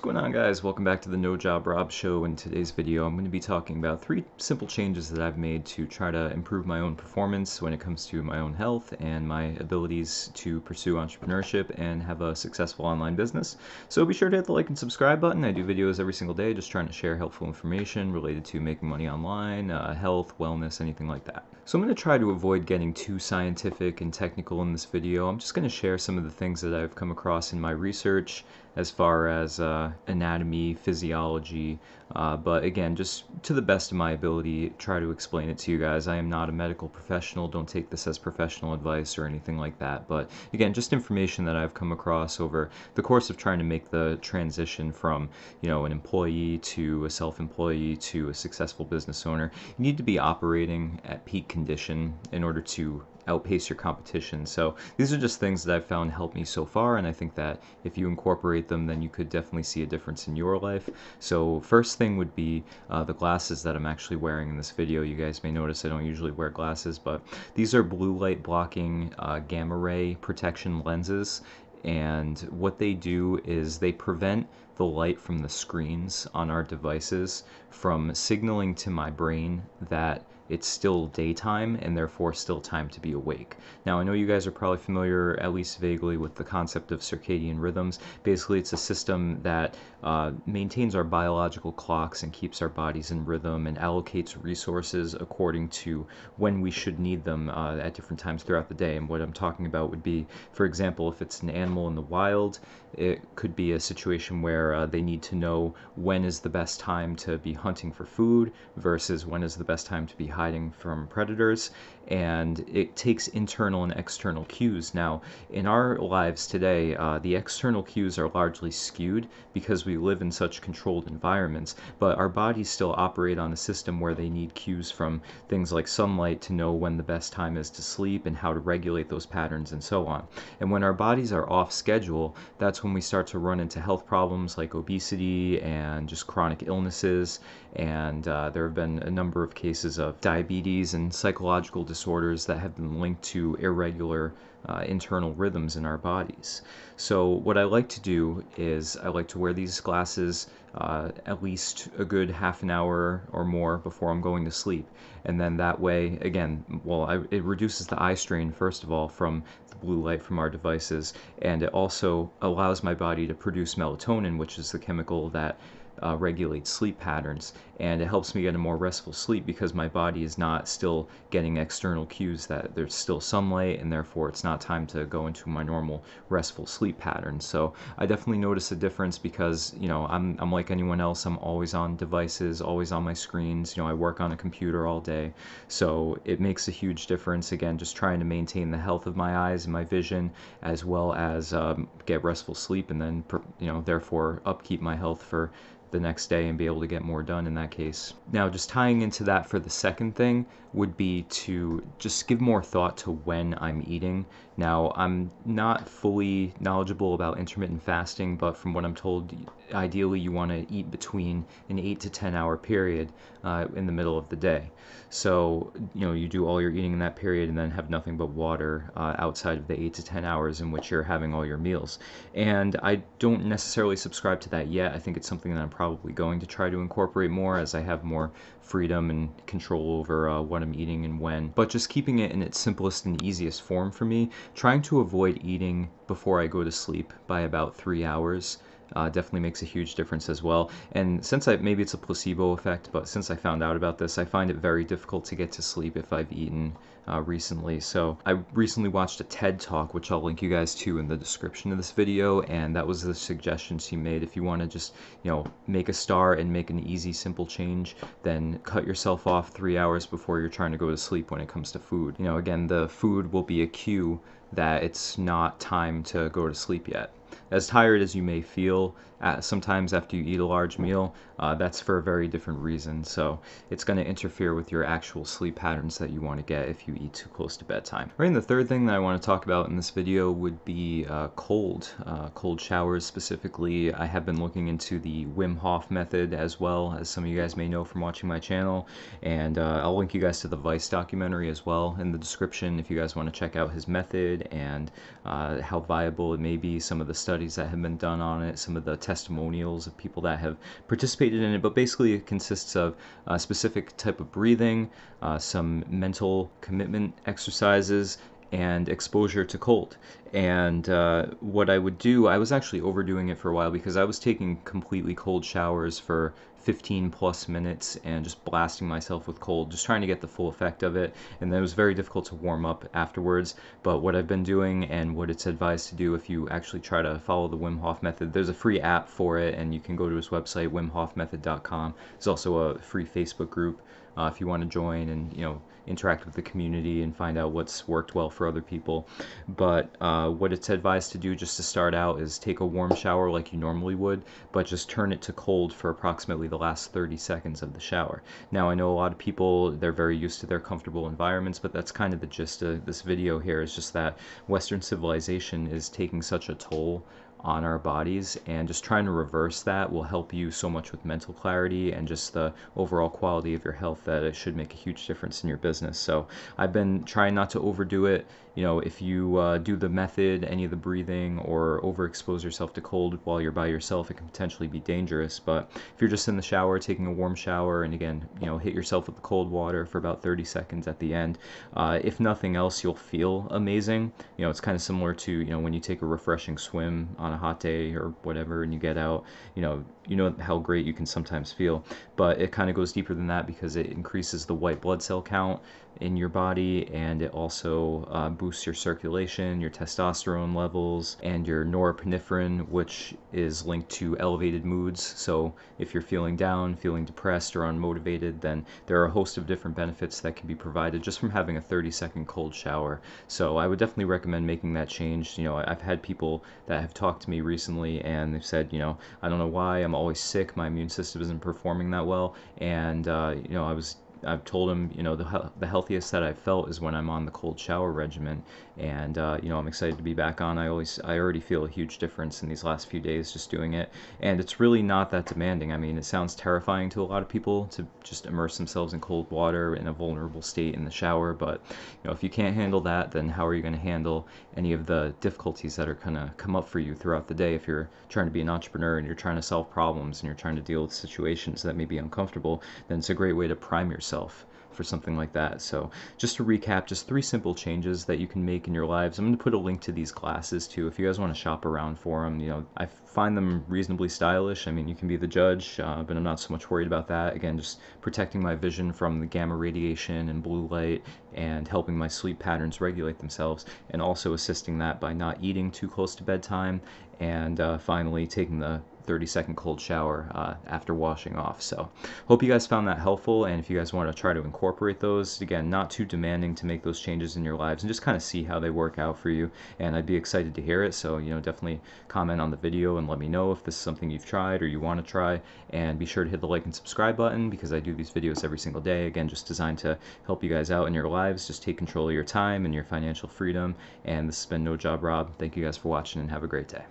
What's going on, guys? Welcome back to the No Job Rob Show. In today's video, I'm going to be talking about 3 simple changes that I've made to try to improve my own performance when it comes to my own health and my abilities to pursue entrepreneurship and have a successful online business. So be sure to hit the like and subscribe button. I do videos every single day just trying to share helpful information related to making money online, health, wellness, anything like that. So I'm going to try to avoid getting too scientific and technical in this video. I'm just going to share some of the things that I've come across in my research as far as anatomy, physiology, but again, just to the best of my ability, try to explain it to you guys. I am not a medical professional. Don't take this as professional advice or anything like that. But again, just information that I've come across over the course of trying to make the transition from, an employee to a self-employee to a successful business owner. You need to be operating at peak condition in order to outpace your competition. So these are just things that I've found help me so far, and I think that if you incorporate them, then you could definitely see a difference in your life. So first thing would be the glasses that I'm actually wearing in this video. You guys may notice I don't usually wear glasses, but these are blue light blocking gamma ray protection lenses. And what they do is they prevent the light from the screens on our devices from signaling to my brain that it's still daytime and therefore still time to be awake. Now, I know you guys are probably familiar, at least vaguely, with the concept of circadian rhythms. Basically, it's a system that maintains our biological clocks and keeps our bodies in rhythm and allocates resources according to when we should need them at different times throughout the day. And what I'm talking about would be, for example, if it's an animal in the wild, it could be a situation where they need to know when is the best time to be hunting for food versus when is the best time to be hiding from predators. And it takes internal and external cues. Now, in our lives today, the external cues are largely skewed because we live in such controlled environments, but our bodies still operate on a system where they need cues from things like sunlight to know when the best time is to sleep and how to regulate those patterns and so on. And when our bodies are off schedule, that's when we start to run into health problems like obesity and just chronic illnesses. And there have been a number of cases of diabetes and psychological disorders that have been linked to irregular internal rhythms in our bodies. So what I like to do is I like to wear these glasses at least a good half an hour or more before I'm going to sleep. And then that way, again, it reduces the eye strain, first of all, from the blue light from our devices, and it also allows my body to produce melatonin, which is the chemical that regulates sleep patterns, and it helps me get a more restful sleep because my body is not still getting external cues that there's still sunlight and therefore it's not time to go into my normal restful sleep pattern. So I definitely notice a difference because I'm like anyone else. I'm always on devices, always on my screens. I work on a computer all day, so it makes a huge difference. Again, just trying to maintain the health of my eyes and my vision, as well as get restful sleep, and then therefore upkeep my health for the next day and be able to get more done in that case. Now, just tying into that for the second thing would be to just give more thought to when I'm eating. Now, I'm not fully knowledgeable about intermittent fasting, but from what I'm told, ideally you want to eat between an 8 to 10 hour period in the middle of the day. So, you do all your eating in that period and then have nothing but water outside of the 8 to 10 hours in which you're having all your meals. And I don't necessarily subscribe to that yet. I think it's something that I'm probably going to try to incorporate more as I have more freedom and control over what I'm eating and when. But just keeping it in its simplest and easiest form for me, trying to avoid eating before I go to sleep by about 3 hours definitely makes a huge difference as well. And since maybe it's a placebo effect, but since I found out about this, I find it very difficult to get to sleep if I've eaten recently. So I recently watched a TED Talk, which I'll link you guys to in the description of this video, and that was the suggestion she made. If you want to just, make a start and make an easy, simple change, then cut yourself off 3 hours before you're trying to go to sleep when it comes to food. Again, the food will be a cue that it's not time to go to sleep yet. As tired as you may feel sometimes after you eat a large meal, that's for a very different reason. So it's going to interfere with your actual sleep patterns that you want to get if you eat too close to bedtime. Right, and the third thing that I want to talk about in this video would be cold showers specifically. I have been looking into the Wim Hof method as well, as some of you guys may know from watching my channel, and I'll link you guys to the Vice documentary as well in the description if you guys want to check out his method method and how viable it may be, some of the studies that have been done on it, some of the testimonials of people that have participated in it. But basically it consists of a specific type of breathing, some mental commitment exercises, and exposure to cold. And what I would do, I was actually overdoing it for a while because I was taking completely cold showers for 15 plus minutes and just blasting myself with cold, just trying to get the full effect of it. And then it was very difficult to warm up afterwards. But what I've been doing and what it's advised to do if you actually try to follow the Wim Hof method, there's a free app for it, and you can go to his website, wimhofmethod.com. There's also a free Facebook group if you want to join and interact with the community and find out what's worked well for other people. But what it's advised to do just to start out is take a warm shower like you normally would, but just turn it to cold for approximately the last 30 seconds of the shower. Now I know a lot of people, they're very used to their comfortable environments, but that's kind of the gist of this video here, is just that Western civilization is taking such a toll on our bodies, and just trying to reverse that will help you so much with mental clarity and just the overall quality of your health, that it should make a huge difference in your business. So I've been trying not to overdo it. If you do the method, any of the breathing, or overexpose yourself to cold while you're by yourself, it can potentially be dangerous. But if you're just in the shower, taking a warm shower, and again, hit yourself with the cold water for about 30 seconds at the end, if nothing else, you'll feel amazing. It's kind of similar to, when you take a refreshing swim on a hot day or whatever and you get out, you know how great you can sometimes feel. But it kind of goes deeper than that because it increases the white blood cell count in your body, and it also boosts your circulation, your testosterone levels, and your norepinephrine, which is linked to elevated moods. So if you're feeling down, feeling depressed, or unmotivated, then there are a host of different benefits that can be provided just from having a 30-second cold shower. So I would definitely recommend making that change. I've had people that have talked to me recently and they've said, I don't know why, I'm always sick, my immune system isn't performing that well. And I've told him, the healthiest that I've felt is when I'm on the cold shower regimen, and I'm excited to be back on. I already feel a huge difference in these last few days just doing it, and it's really not that demanding. I mean, it sounds terrifying to a lot of people to just immerse themselves in cold water in a vulnerable state in the shower, but if you can't handle that, then how are you going to handle any of the difficulties that are going to come up for you throughout the day? If you're trying to be an entrepreneur and you're trying to solve problems and you're trying to deal with situations that may be uncomfortable, then it's a great way to prime yourself for something like that. So just to recap, just 3 simple changes that you can make in your lives. I'm going to put a link to these glasses too if you guys want to shop around for them. I find them reasonably stylish. I mean, you can be the judge, but I'm not so much worried about that. Again, just protecting my vision from the gamma radiation and blue light, and helping my sleep patterns regulate themselves, and also assisting that by not eating too close to bedtime, and finally taking the 30-second cold shower after washing off. So hope you guys found that helpful, and if you guys want to try to incorporate those, again, not too demanding to make those changes in your lives, and just kind of see how they work out for you, and I'd be excited to hear it. So definitely comment on the video and let me know if this is something you've tried or you want to try, and be sure to hit the like and subscribe button because I do these videos every single day, again, just designed to help you guys out in your lives, just take control of your time and your financial freedom. And this has been No Job Rob. Thank you guys for watching and have a great day.